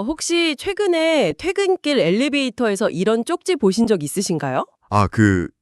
혹시 최근에 퇴근길 엘리베이터에서 이런 쪽지 보신 적 있으신가요? 아,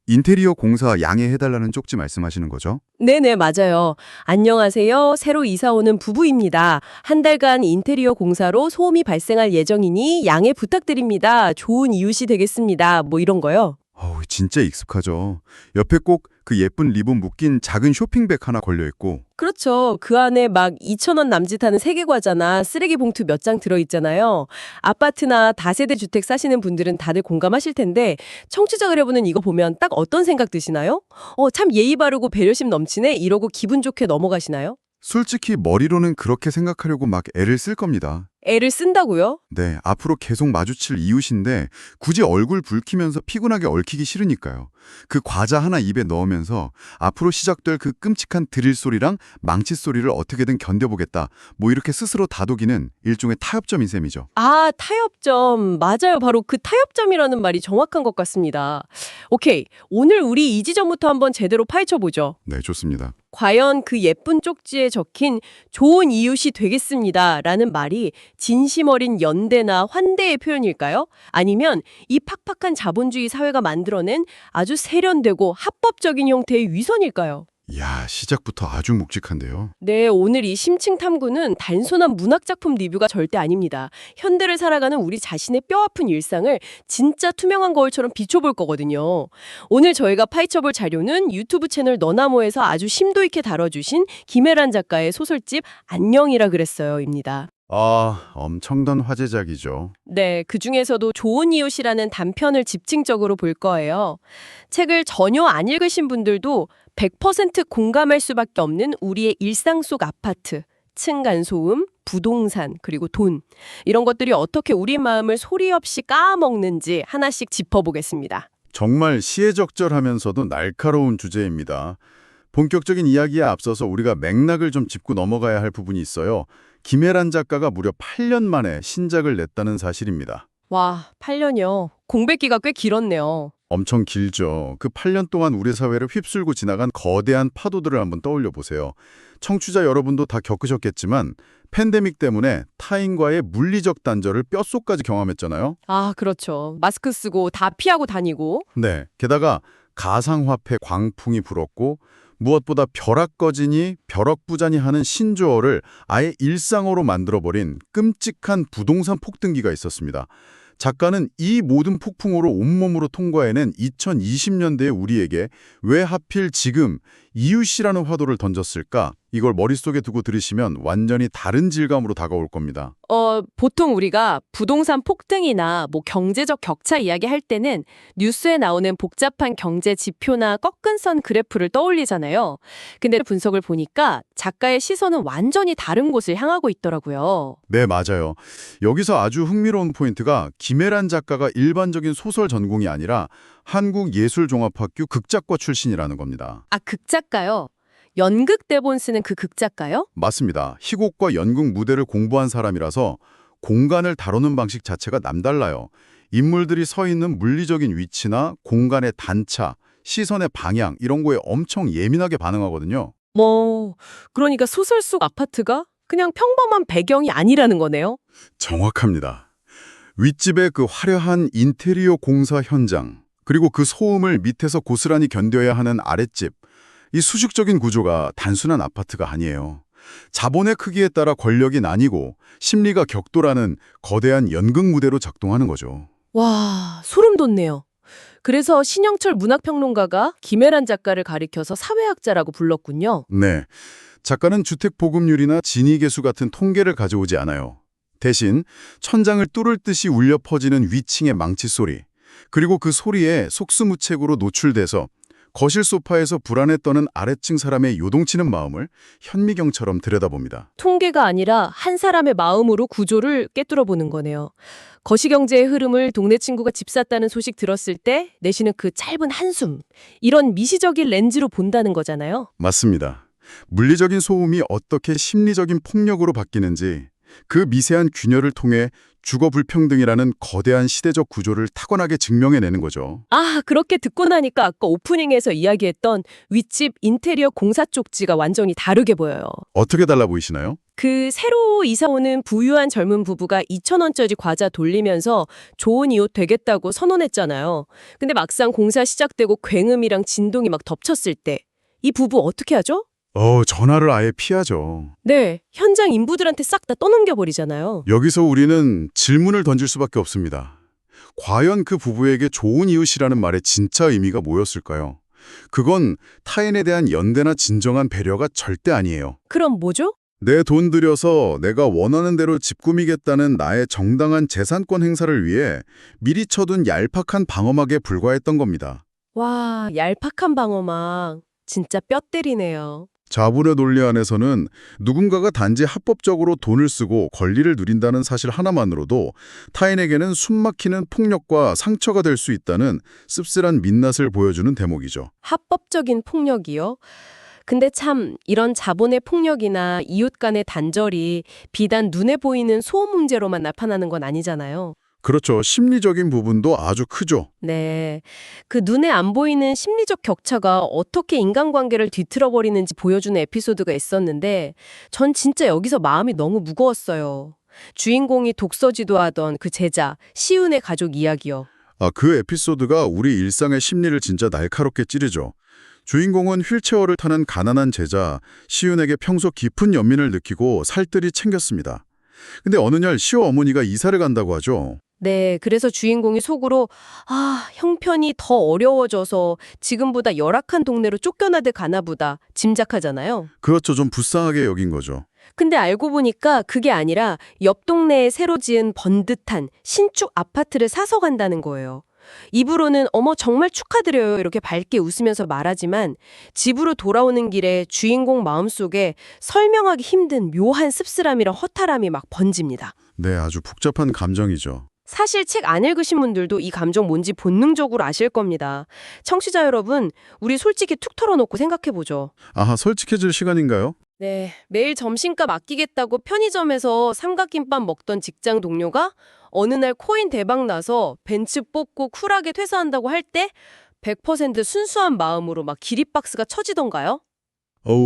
인테리어 공사 양해해달라는 쪽지 말씀하시는 거죠? 네네, 맞아요. 안녕하세요. 새로 이사 오는 부부입니다. 한 달간 인테리어 공사로 소음이 발생할 예정이니 양해 부탁드립니다. 좋은 이웃이 되겠습니다. 뭐 이런 거요. 어우, 진짜 익숙하죠. 옆에 꼭 그 예쁜 리본 묶인 작은 쇼핑백 하나 걸려있고. 그렇죠. 그 안에 막 2,000원 남짓하는 세계과자나 쓰레기 봉투 몇 장 들어있잖아요. 아파트나 다세대 주택 사시는 분들은 다들 공감하실 텐데 청취자 여러분은 이거 보면 딱 어떤 생각 드시나요? 참 예의 바르고 배려심 넘치네 이러고 기분 좋게 넘어가시나요? 솔직히 머리로는 그렇게 생각하려고 막 애를 쓸 겁니다. 애를 쓴다고요? 네, 앞으로 계속 마주칠 이웃인데 굳이 얼굴 붉히면서 피곤하게 얽히기 싫으니까요. 그 과자 하나 입에 넣으면서 앞으로 시작될 그 끔찍한 드릴 소리랑 망치 소리를 어떻게든 견뎌보겠다. 뭐 이렇게 스스로 다독이는 일종의 타협점인 셈이죠. 아, 타협점. 맞아요. 바로 그 타협점이라는 말이 정확한 것 같습니다. 오케이. 오늘 우리 이 지점부터 한번 제대로 파헤쳐보죠. 네, 좋습니다. 과연 그 예쁜 쪽지에 적힌 좋은 이웃이 되겠습니다 라는 말이 진심 어린 연대나 환대의 표현일까요? 아니면 이 팍팍한 자본주의 사회가 만들어낸 아주 세련되고 합법적인 형태의 위선일까요? 이야, 시작부터 아주 묵직한데요. 네, 오늘 이 심층 탐구는 단순한 문학작품 리뷰가 절대 아닙니다. 현대를 살아가는 우리 자신의 뼈아픈 일상을 진짜 투명한 거울처럼 비춰볼 거거든요. 오늘 저희가 파헤쳐볼 자료는 유튜브 채널 너나모에서 아주 심도 있게 다뤄주신 김혜란 작가의 소설집 안녕이라 그랬어요입니다. 아, 엄청난 화제작이죠. 네, 그중에서도 좋은 이웃이라는 단편을 집중적으로 볼 거예요. 책을 전혀 안 읽으신 분들도 100% 공감할 수밖에 없는 우리의 일상 속 아파트, 층간소음, 부동산, 그리고 돈. 이런 것들이 어떻게 우리 마음을 소리 없이 까먹는지 하나씩 짚어보겠습니다. 정말 시의적절하면서도 날카로운 주제입니다. 본격적인 이야기에 앞서서 우리가 맥락을 좀 짚고 넘어가야 할 부분이 있어요. 김혜란 작가가 무려 8년 만에 신작을 냈다는 사실입니다. 와, 8년이요. 공백기가 꽤 길었네요. 엄청 길죠. 그 8년 동안 우리 사회를 휩쓸고 지나간 거대한 파도들을 한번 떠올려 보세요. 청취자 여러분도 다 겪으셨겠지만 팬데믹 때문에 타인과의 물리적 단절을 뼛속까지 경험했잖아요. 아, 그렇죠. 마스크 쓰고 다 피하고 다니고. 네. 게다가 가상화폐 광풍이 불었고 무엇보다 벼락거지니 벼락부자니 하는 신조어를 아예 일상어로 만들어버린 끔찍한 부동산 폭등기가 있었습니다. 작가는 이 모든 폭풍우를 온몸으로 통과해낸 2020년대의 우리에게 왜 하필 지금 이웃이라는 화두를 던졌을까? 이걸 머릿속에 두고 들으시면 완전히 다른 질감으로 다가올 겁니다. 보통 우리가 부동산 폭등이나 뭐 경제적 격차 이야기할 때는 뉴스에 나오는 복잡한 경제 지표나 꺾은 선 그래프를 떠올리잖아요. 근데 분석을 보니까 작가의 시선은 완전히 다른 곳을 향하고 있더라고요. 네, 맞아요. 여기서 아주 흥미로운 포인트가 김혜란 작가가 일반적인 소설 전공이 아니라 한국예술종합학교 극작과 출신이라는 겁니다. 아, 극작가요? 연극 대본 쓰는 그 극작가요? 맞습니다. 희곡과 연극 무대를 공부한 사람이라서 공간을 다루는 방식 자체가 남달라요. 인물들이 서 있는 물리적인 위치나 공간의 단차, 시선의 방향 이런 거에 엄청 예민하게 반응하거든요. 그러니까 소설 속 아파트가 그냥 평범한 배경이 아니라는 거네요. 정확합니다. 윗집의 그 화려한 인테리어 공사 현장, 그리고 그 소음을 밑에서 고스란히 견뎌야 하는 아랫집, 이 수직적인 구조가 단순한 아파트가 아니에요. 자본의 크기에 따라 권력이 나뉘고 심리가 격돌하는 거대한 연극 무대로 작동하는 거죠. 와, 소름 돋네요. 그래서 신영철 문학평론가가 김혜란 작가를 가리켜서 사회학자라고 불렀군요. 네, 작가는 주택 보급률이나 진위 계수 같은 통계를 가져오지 않아요. 대신 천장을 뚫을 듯이 울려 퍼지는 위층의 망치 소리, 그리고 그 소리에 속수무책으로 노출돼서 거실 소파에서 불안에 떠는 아래층 사람의 요동치는 마음을 현미경처럼 들여다봅니다. 통계가 아니라 한 사람의 마음으로 구조를 꿰뚫어보는 거네요. 거시경제의 흐름을 동네 친구가 집 샀다는 소식 들었을 때 내쉬는 그 짧은 한숨, 이런 미시적인 렌즈로 본다는 거잖아요. 맞습니다. 물리적인 소음이 어떻게 심리적인 폭력으로 바뀌는지 그 미세한 균열을 통해 주거 불평등이라는 거대한 시대적 구조를 타건하게 증명해내는 거죠. 아, 그렇게 듣고 나니까 아까 오프닝에서 이야기했던 윗집 인테리어 공사 쪽지가 완전히 다르게 보여요. 어떻게 달라 보이시나요? 그 새로 이사 오는 부유한 젊은 부부가 2,000원짜리 과자 돌리면서 좋은 이웃 되겠다고 선언했잖아요. 근데 막상 공사 시작되고 굉음이랑 진동이 막 덮쳤을 때 이 부부 어떻게 하죠? 전화를 아예 피하죠. 네, 현장 인부들한테 싹 다 떠넘겨 버리잖아요. 여기서 우리는 질문을 던질 수밖에 없습니다. 과연 그 부부에게 좋은 이웃이라는 말의 진짜 의미가 뭐였을까요? 그건 타인에 대한 연대나 진정한 배려가 절대 아니에요. 그럼 뭐죠? 내 돈 들여서 내가 원하는 대로 집 꾸미겠다는 나의 정당한 재산권 행사를 위해 미리 쳐둔 얄팍한 방어막에 불과했던 겁니다. 와, 얄팍한 방어막. 진짜 뼈 때리네요. 자본의 논리 안에서는 누군가가 단지 합법적으로 돈을 쓰고 권리를 누린다는 사실 하나만으로도 타인에게는 숨막히는 폭력과 상처가 될 수 있다는 씁쓸한 민낯을 보여주는 대목이죠. 합법적인 폭력이요? 근데 참 이런 자본의 폭력이나 이웃 간의 단절이 비단 눈에 보이는 소음 문제로만 나타나는 건 아니잖아요. 그렇죠. 심리적인 부분도 아주 크죠. 네. 그 눈에 안 보이는 심리적 격차가 어떻게 인간관계를 뒤틀어버리는지 보여주는 에피소드가 있었는데 전 진짜 여기서 마음이 너무 무거웠어요. 주인공이 독서지도 하던 그 제자, 시운의 가족 이야기요. 그 에피소드가 우리 일상의 심리를 진짜 날카롭게 찌르죠. 주인공은 휠체어를 타는 가난한 제자 시윤에게 평소 깊은 연민을 느끼고 살뜰히 챙겼습니다. 근데 어느 날 시어 어머니가 이사를 간다고 하죠. 네, 그래서 주인공이 속으로 형편이 더 어려워져서 지금보다 열악한 동네로 쫓겨나듯 가나 보다 짐작하잖아요. 그렇죠. 좀 불쌍하게 여긴 거죠. 근데 알고 보니까 그게 아니라 옆 동네에 새로 지은 번듯한 신축 아파트를 사서 간다는 거예요. 입으로는 어머 정말 축하드려요 이렇게 밝게 웃으면서 말하지만 집으로 돌아오는 길에 주인공 마음속에 설명하기 힘든 묘한 씁쓸함이랑 허탈함이 막 번집니다. 네, 아주 복잡한 감정이죠. 사실 책 안 읽으신 분들도 이 감정 뭔지 본능적으로 아실 겁니다. 청취자 여러분, 우리 솔직히 툭 털어놓고 생각해보죠. 아하, 솔직해질 시간인가요? 네, 매일 점심값 아끼겠다고 편의점에서 삼각김밥 먹던 직장 동료가 어느 날 코인 대박 나서 벤츠 뽑고 쿨하게 퇴사한다고 할 때 100% 순수한 마음으로 막 기립박수가 쳐지던가요?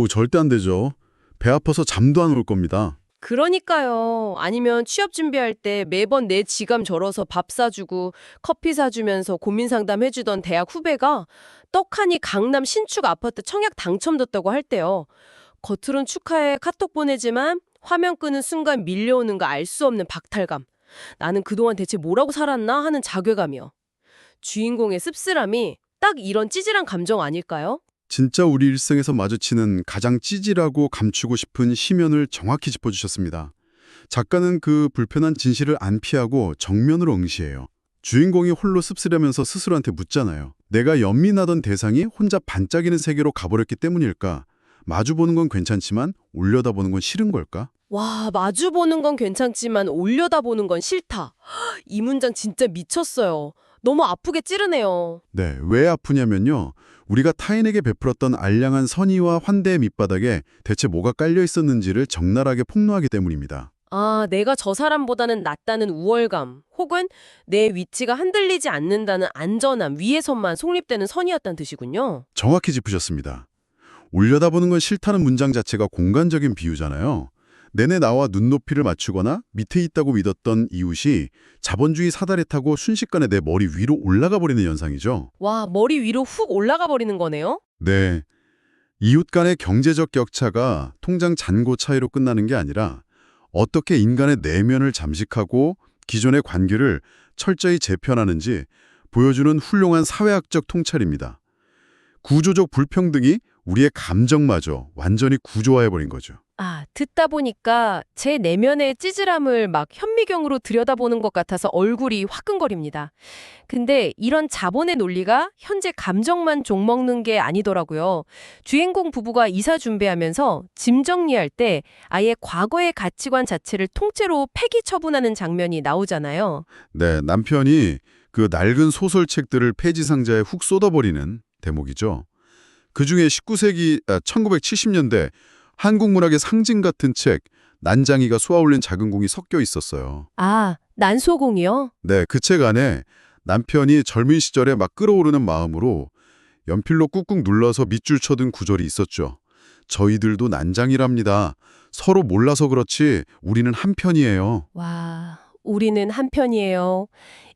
절대 안 되죠. 배 아파서 잠도 안 올 겁니다. 그러니까요. 아니면 취업 준비할 때 매번 내 지갑 절어서 밥 사주고 커피 사주면서 고민 상담해주던 대학 후배가 떡하니 강남 신축 아파트 청약 당첨됐다고 할 때요. 겉으론 축하해 카톡 보내지만 화면 끄는 순간 밀려오는 거 알 수 없는 박탈감. 나는 그동안 대체 뭐라고 살았나 하는 자괴감이요. 주인공의 씁쓸함이 딱 이런 찌질한 감정 아닐까요? 진짜 우리 일생에서 마주치는 가장 찌질하고 감추고 싶은 심연을 정확히 짚어주셨습니다. 작가는 그 불편한 진실을 안 피하고 정면으로 응시해요. 주인공이 홀로 씁쓸하면서 스스로한테 묻잖아요. 내가 연민하던 대상이 혼자 반짝이는 세계로 가버렸기 때문일까? 마주보는 건 괜찮지만 올려다보는 건 싫은 걸까? 와, 마주보는 건 괜찮지만 올려다보는 건 싫다. 이 문장 진짜 미쳤어요. 너무 아프게 찌르네요. 네, 왜 아프냐면요. 우리가 타인에게 베풀었던 알량한 선의와 환대의 밑바닥에 대체 뭐가 깔려 있었는지를 적나라하게 폭로하기 때문입니다. 내가 저 사람보다는 낫다는 우월감, 혹은 내 위치가 흔들리지 않는다는 안전함, 위에서만 성립되는 선이었다는 뜻이군요. 정확히 짚으셨습니다. 올려다보는 건 싫다는 문장 자체가 공간적인 비유잖아요. 내내 나와 눈높이를 맞추거나 밑에 있다고 믿었던 이웃이 자본주의 사다리 타고 순식간에 내 머리 위로 올라가 버리는 현상이죠. 와, 머리 위로 훅 올라가 버리는 거네요? 네. 이웃 간의 경제적 격차가 통장 잔고 차이로 끝나는 게 아니라 어떻게 인간의 내면을 잠식하고 기존의 관계를 철저히 재편하는지 보여주는 훌륭한 사회학적 통찰입니다. 구조적 불평등이 우리의 감정마저 완전히 구조화해버린 거죠. 듣다 보니까 제 내면의 찌질함을 막 현미경으로 들여다보는 것 같아서 얼굴이 화끈거립니다. 근데 이런 자본의 논리가 현재 감정만 종먹는 게 아니더라고요. 주인공 부부가 이사 준비하면서 짐 정리할 때 아예 과거의 가치관 자체를 통째로 폐기 처분하는 장면이 나오잖아요. 네, 남편이 그 낡은 소설책들을 폐지 상자에 훅 쏟아버리는 대목이죠. 그중에 1970년대 한국 문학의 상징 같은 책 난장이가 쏘아올린 작은 공이 섞여 있었어요. 난소공이요? 네, 그 책 안에 남편이 젊은 시절에 막 끓어오르는 마음으로 연필로 꾹꾹 눌러서 밑줄 쳐둔 구절이 있었죠. 저희들도 난장이랍니다. 서로 몰라서 그렇지 우리는 한편이에요. 와, 우리는 한편이에요.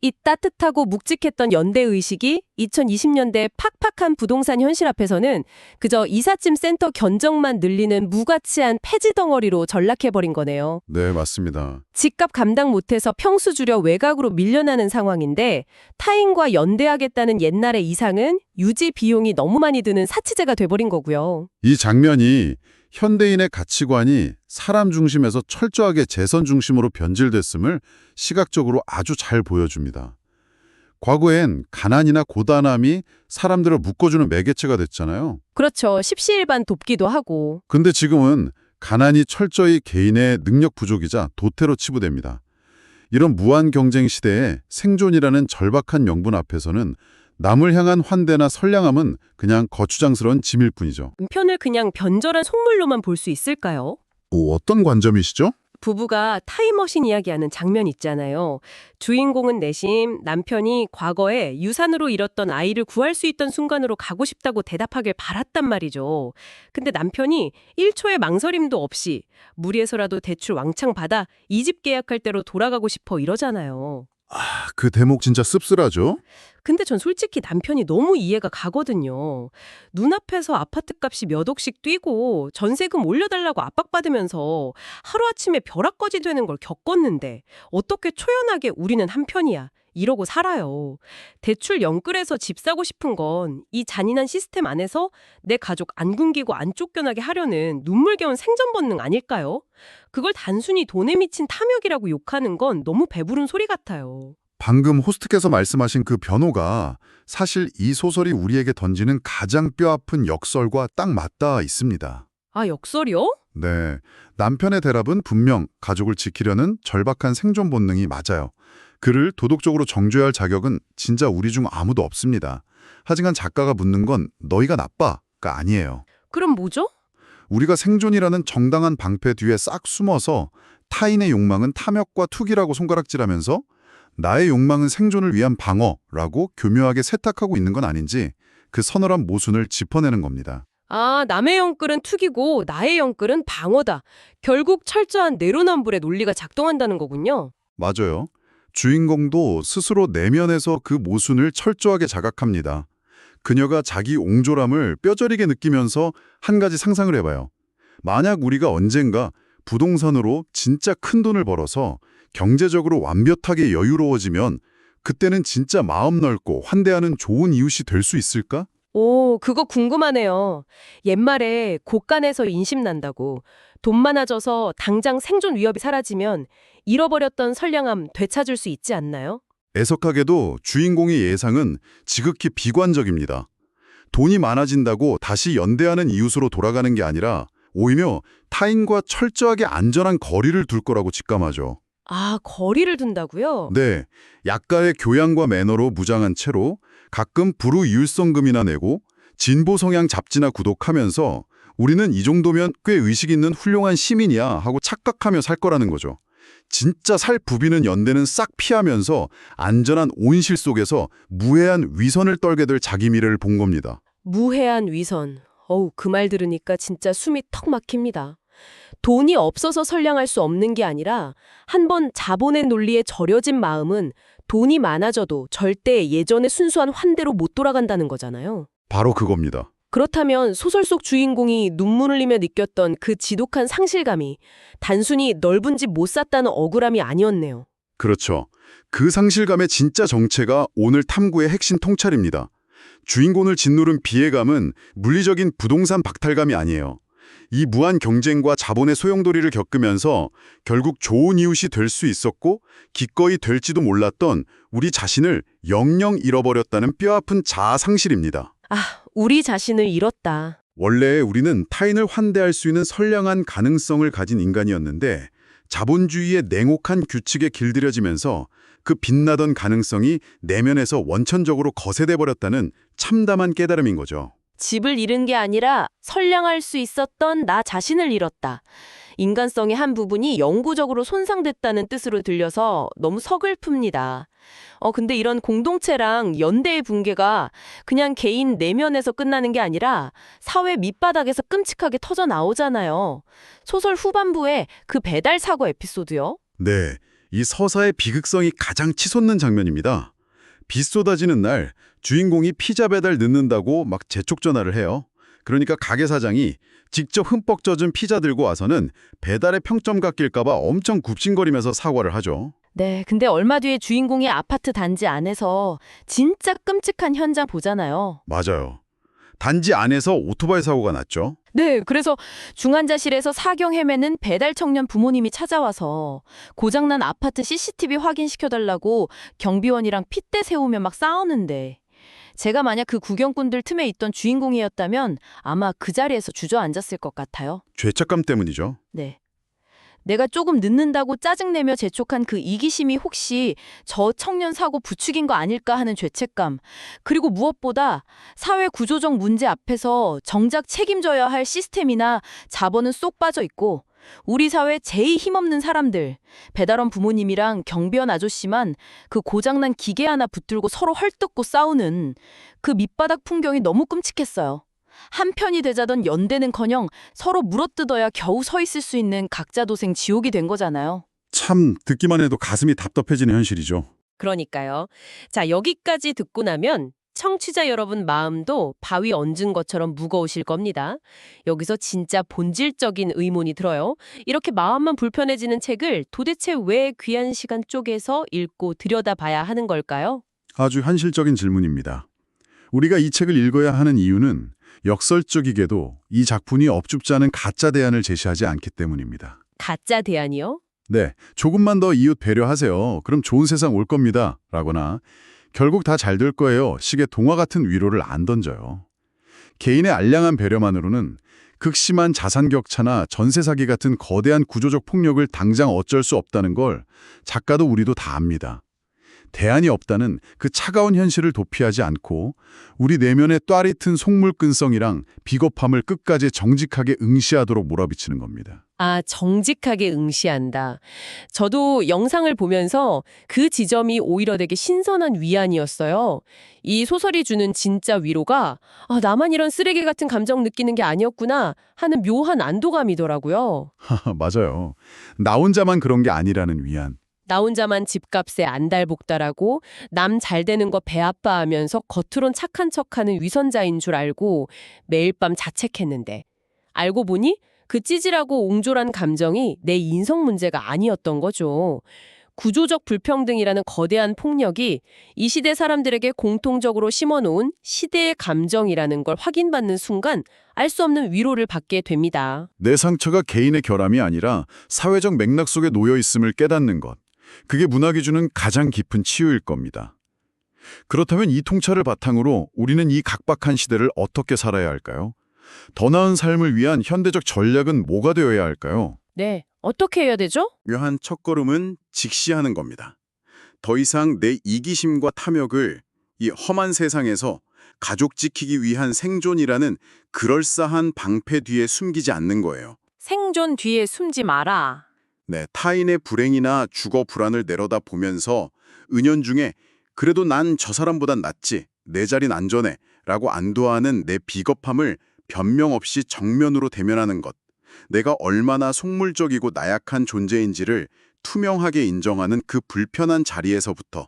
이 따뜻하고 묵직했던 연대의식이 2020년대 팍팍한 부동산 현실 앞에서는 그저 이삿짐 센터 견적만 늘리는 무가치한 폐지 덩어리로 전락해버린 거네요. 네, 맞습니다. 집값 감당 못해서 평수 줄여 외곽으로 밀려나는 상황인데 타인과 연대하겠다는 옛날의 이상은 유지 비용이 너무 많이 드는 사치제가 돼버린 거고요. 이 장면이 현대인의 가치관이 사람 중심에서 철저하게 재선 중심으로 변질됐음을 시각적으로 아주 잘 보여줍니다. 과거엔 가난이나 고단함이 사람들을 묶어주는 매개체가 됐잖아요. 그렇죠. 십시일반 돕기도 하고. 근데 지금은 가난이 철저히 개인의 능력 부족이자 도태로 치부됩니다. 이런 무한 경쟁 시대에 생존이라는 절박한 명분 앞에서는 남을 향한 환대나 선량함은 그냥 거추장스러운 짐일 뿐이죠. 편을 그냥 변절한 속물로만 볼 수 있을까요? 어떤 관점이시죠? 부부가 타임머신 이야기하는 장면 있잖아요. 주인공은 내심 남편이 과거에 유산으로 잃었던 아이를 구할 수 있던 순간으로 가고 싶다고 대답하길 바랐단 말이죠. 근데 남편이 1초의 망설임도 없이 무리해서라도 대출 왕창 받아 이 집 계약할 대로 돌아가고 싶어 이러잖아요. 그 대목 진짜 씁쓸하죠? 근데 전 솔직히 남편이 너무 이해가 가거든요. 눈앞에서 아파트 값이 몇 억씩 뛰고 전세금 올려달라고 압박받으면서 하루아침에 벼락거지 되는 걸 겪었는데 어떻게 초연하게 우리는 한편이야. 이러고 살아요. 대출 영끌해서 집 사고 싶은 건 이 잔인한 시스템 안에서 내 가족 안 굶기고 안 쫓겨나게 하려는 눈물겨운 생존 본능 아닐까요? 그걸 단순히 돈에 미친 탐욕이라고 욕하는 건 너무 배부른 소리 같아요. 방금 호스트께서 말씀하신 그 변호가 사실 이 소설이 우리에게 던지는 가장 뼈아픈 역설과 딱 맞닿아 있습니다. 아, 역설이요? 네, 남편의 대답은 분명 가족을 지키려는 절박한 생존 본능이 맞아요. 그를 도덕적으로 정죄할 자격은 진짜 우리 중 아무도 없습니다. 하지만 작가가 묻는 건 너희가 나빠가 아니에요. 그럼 뭐죠? 우리가 생존이라는 정당한 방패 뒤에 싹 숨어서 타인의 욕망은 탐욕과 투기라고 손가락질하면서 나의 욕망은 생존을 위한 방어라고 교묘하게 세탁하고 있는 건 아닌지 그 서늘한 모순을 짚어내는 겁니다. 아, 남의 영끌은 투기고 나의 영끌은 방어다. 결국 철저한 내로남불의 논리가 작동한다는 거군요. 맞아요. 주인공도 스스로 내면에서 그 모순을 철저하게 자각합니다. 그녀가 자기 옹졸함을 뼈저리게 느끼면서 한 가지 상상을 해봐요. 만약 우리가 언젠가 부동산으로 진짜 큰 돈을 벌어서 경제적으로 완벽하게 여유로워지면 그때는 진짜 마음 넓고 환대하는 좋은 이웃이 될 수 있을까? 오, 그거 궁금하네요. 옛말에 곳간에서 인심 난다고 돈 많아져서 당장 생존 위협이 사라지면 잃어버렸던 선량함 되찾을 수 있지 않나요? 애석하게도 주인공의 예상은 지극히 비관적입니다. 돈이 많아진다고 다시 연대하는 이웃으로 돌아가는 게 아니라 오히려 타인과 철저하게 안전한 거리를 둘 거라고 직감하죠. 아, 거리를 둔다고요? 네, 약간의 교양과 매너로 무장한 채로 가끔 불우이웃성금이나 내고 진보 성향 잡지나 구독하면서 우리는 이 정도면 꽤 의식 있는 훌륭한 시민이야 하고 착각하며 살 거라는 거죠. 진짜 살 부비는 연대는 싹 피하면서 안전한 온실 속에서 무해한 위선을 떨게 될 자기 미래를 본 겁니다. 무해한 위선. 어우, 그 말 들으니까 진짜 숨이 턱 막힙니다. 돈이 없어서 선량할 수 없는 게 아니라 한번 자본의 논리에 절여진 마음은 돈이 많아져도 절대 예전의 순수한 환대로 못 돌아간다는 거잖아요. 바로 그겁니다. 그렇다면 소설 속 주인공이 눈물 흘리며 느꼈던 그 지독한 상실감이 단순히 넓은 집 못 샀다는 억울함이 아니었네요. 그렇죠. 그 상실감의 진짜 정체가 오늘 탐구의 핵심 통찰입니다. 주인공을 짓누른 비애감은 물리적인 부동산 박탈감이 아니에요. 이 무한 경쟁과 자본의 소용돌이를 겪으면서 결국 좋은 이웃이 될 수 있었고 기꺼이 될지도 몰랐던 우리 자신을 영영 잃어버렸다는 뼈아픈 자아 상실입니다. 아, 우리 자신을 잃었다. 원래 우리는 타인을 환대할 수 있는 선량한 가능성을 가진 인간이었는데 자본주의의 냉혹한 규칙에 길들여지면서 그 빛나던 가능성이 내면에서 원천적으로 거세돼 버렸다는 참담한 깨달음인 거죠. 집을 잃은 게 아니라 선량할 수 있었던 나 자신을 잃었다. 인간성의 한 부분이 영구적으로 손상됐다는 뜻으로 들려서 너무 서글픕니다. 근데 이런 공동체랑 연대의 붕괴가 그냥 개인 내면에서 끝나는 게 아니라 사회 밑바닥에서 끔찍하게 터져 나오잖아요. 소설 후반부에 그 배달 사고 에피소드요. 네, 이 서사의 비극성이 가장 치솟는 장면입니다. 비 쏟아지는 날 주인공이 피자 배달 늦는다고 막 재촉 전화를 해요. 그러니까 가게 사장이 직접 흠뻑 젖은 피자 들고 와서는 배달의 평점 깎일까 봐 엄청 굽신거리면서 사과를 하죠. 네, 근데 얼마 뒤에 주인공이 아파트 단지 안에서 진짜 끔찍한 현장 보잖아요. 맞아요. 단지 안에서 오토바이 사고가 났죠. 네, 그래서 중환자실에서 사경 헤매는 배달 청년 부모님이 찾아와서 고장난 아파트 CCTV 확인시켜달라고 경비원이랑 핏대 세우며 막 싸우는데 제가 만약 그 구경꾼들 틈에 있던 주인공이었다면 아마 그 자리에서 주저앉았을 것 같아요. 죄책감 때문이죠. 네. 내가 조금 늦는다고 짜증내며 재촉한 그 이기심이 혹시 저 청년 사고 부추긴 거 아닐까 하는 죄책감. 그리고 무엇보다 사회 구조적 문제 앞에서 정작 책임져야 할 시스템이나 자본은 쏙 빠져 있고 우리 사회 제일 힘없는 사람들, 배달원 부모님이랑 경비원 아저씨만 그 고장난 기계 하나 붙들고 서로 헐뜯고 싸우는 그 밑바닥 풍경이 너무 끔찍했어요. 한편이 되자던 연대는커녕 서로 물어뜯어야 겨우 서 있을 수 있는 각자 도생 지옥이 된 거잖아요. 참 듣기만 해도 가슴이 답답해지는 현실이죠. 그러니까요. 자, 여기까지 듣고 나면 청취자 여러분 마음도 바위 얹은 것처럼 무거우실 겁니다. 여기서 진짜 본질적인 의문이 들어요. 이렇게 마음만 불편해지는 책을 도대체 왜 귀한 시간 쪼개서 읽고 들여다봐야 하는 걸까요? 아주 현실적인 질문입니다. 우리가 이 책을 읽어야 하는 이유는 역설적이게도 이 작품이 업줍지 않은 가짜 대안을 제시하지 않기 때문입니다. 가짜 대안이요? 네, 조금만 더 이웃 배려하세요. 그럼 좋은 세상 올 겁니다. 라거나 결국 다 잘 될 거예요. 식의 동화 같은 위로를 안 던져요. 개인의 알량한 배려만으로는 극심한 자산 격차나 전세 사기 같은 거대한 구조적 폭력을 당장 어쩔 수 없다는 걸 작가도 우리도 다 압니다. 대안이 없다는 그 차가운 현실을 도피하지 않고 우리 내면의 또아릿은 속물근성이랑 비겁함을 끝까지 정직하게 응시하도록 몰아비치는 겁니다. 아, 정직하게 응시한다. 저도 영상을 보면서 그 지점이 오히려 되게 신선한 위안이었어요. 이 소설이 주는 진짜 위로가 나만 이런 쓰레기 같은 감정 느끼는 게 아니었구나 하는 묘한 안도감이더라고요. 맞아요. 나 혼자만 그런 게 아니라는 위안. 나 혼자만 집값에 안달복달하고 남 잘 되는 거 배 아파하면서 겉으론 착한 척하는 위선자인 줄 알고 매일 밤 자책했는데 알고 보니 그 찌질하고 옹졸한 감정이 내 인성 문제가 아니었던 거죠. 구조적 불평등이라는 거대한 폭력이 이 시대 사람들에게 공통적으로 심어놓은 시대의 감정이라는 걸 확인받는 순간 알 수 없는 위로를 받게 됩니다. 내 상처가 개인의 결함이 아니라 사회적 맥락 속에 놓여 있음을 깨닫는 것. 그게 문학이 주는 가장 깊은 치유일 겁니다. 그렇다면 이 통찰을 바탕으로 우리는 이 각박한 시대를 어떻게 살아야 할까요? 더 나은 삶을 위한 현대적 전략은 뭐가 되어야 할까요? 네, 어떻게 해야 되죠? 묘한 첫걸음은 직시하는 겁니다. 더 이상 내 이기심과 탐욕을 이 험한 세상에서 가족 지키기 위한 생존이라는 그럴싸한 방패 뒤에 숨기지 않는 거예요. 생존 뒤에 숨지 마라. 네, 타인의 불행이나 주거 불안을 내려다 보면서 은연중에 그래도 난 저 사람보단 낫지, 내 자린 안전해 라고 안도하는 내 비겁함을 변명 없이 정면으로 대면하는 것. 내가 얼마나 속물적이고 나약한 존재인지를 투명하게 인정하는 그 불편한 자리에서부터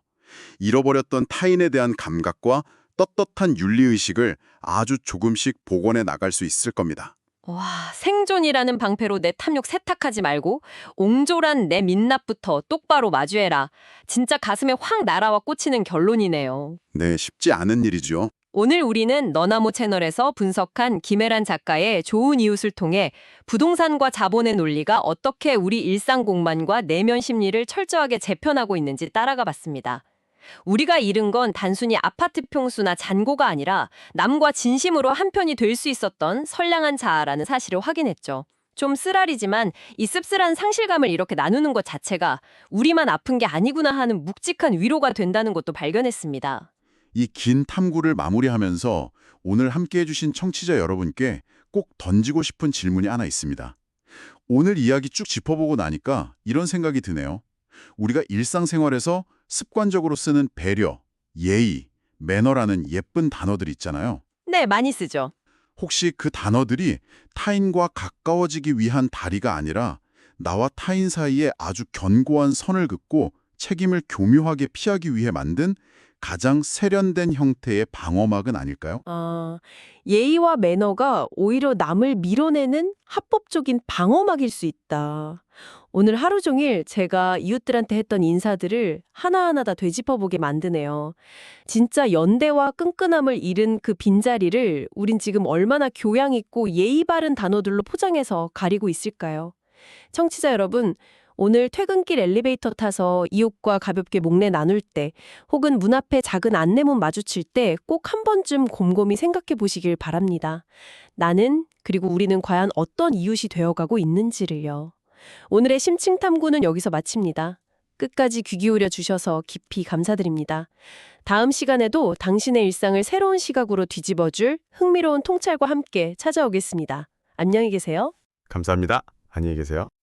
잃어버렸던 타인에 대한 감각과 떳떳한 윤리의식을 아주 조금씩 복원해 나갈 수 있을 겁니다. 와, 생존이라는 방패로 내 탐욕 세탁하지 말고 옹졸한 내 민낯부터 똑바로 마주해라. 진짜 가슴에 확 날아와 꽂히는 결론이네요. 네, 쉽지 않은 일이죠. 오늘 우리는 너나모 채널에서 분석한 김혜란 작가의 좋은 이웃을 통해 부동산과 자본의 논리가 어떻게 우리 일상 공간과 내면 심리를 철저하게 재편하고 있는지 따라가 봤습니다. 우리가 잃은 건 단순히 아파트 평수나 잔고가 아니라 남과 진심으로 한편이 될 수 있었던 선량한 자아라는 사실을 확인했죠. 좀 쓰라리지만 이 씁쓸한 상실감을 이렇게 나누는 것 자체가 우리만 아픈 게 아니구나 하는 묵직한 위로가 된다는 것도 발견했습니다. 이 긴 탐구를 마무리하면서 오늘 함께해 주신 청취자 여러분께 꼭 던지고 싶은 질문이 하나 있습니다. 오늘 이야기 쭉 짚어보고 나니까 이런 생각이 드네요. 우리가 일상생활에서 습관적으로 쓰는 배려, 예의, 매너라는 예쁜 단어들 있잖아요. 네, 많이 쓰죠. 혹시 그 단어들이 타인과 가까워지기 위한 다리가 아니라 나와 타인 사이에 아주 견고한 선을 긋고 책임을 교묘하게 피하기 위해 만든 가장 세련된 형태의 방어막은 아닐까요? 예의와 매너가 오히려 남을 밀어내는 합법적인 방어막일 수 있다. 오늘 하루 종일 제가 이웃들한테 했던 인사들을 하나하나 다 되짚어보게 만드네요. 진짜 연대와 끈끈함을 잃은 그 빈자리를 우린 지금 얼마나 교양 있고 예의 바른 단어들로 포장해서 가리고 있을까요? 청취자 여러분, 오늘 퇴근길 엘리베이터 타서 이웃과 가볍게 목례 나눌 때 혹은 문 앞에 작은 안내문 마주칠 때 꼭 한 번쯤 곰곰이 생각해 보시길 바랍니다. 나는 그리고 우리는 과연 어떤 이웃이 되어가고 있는지를요. 오늘의 심층 탐구는 여기서 마칩니다. 끝까지 귀 기울여 주셔서 깊이 감사드립니다. 다음 시간에도 당신의 일상을 새로운 시각으로 뒤집어줄 흥미로운 통찰과 함께 찾아오겠습니다. 안녕히 계세요. 감사합니다. 안녕히 계세요.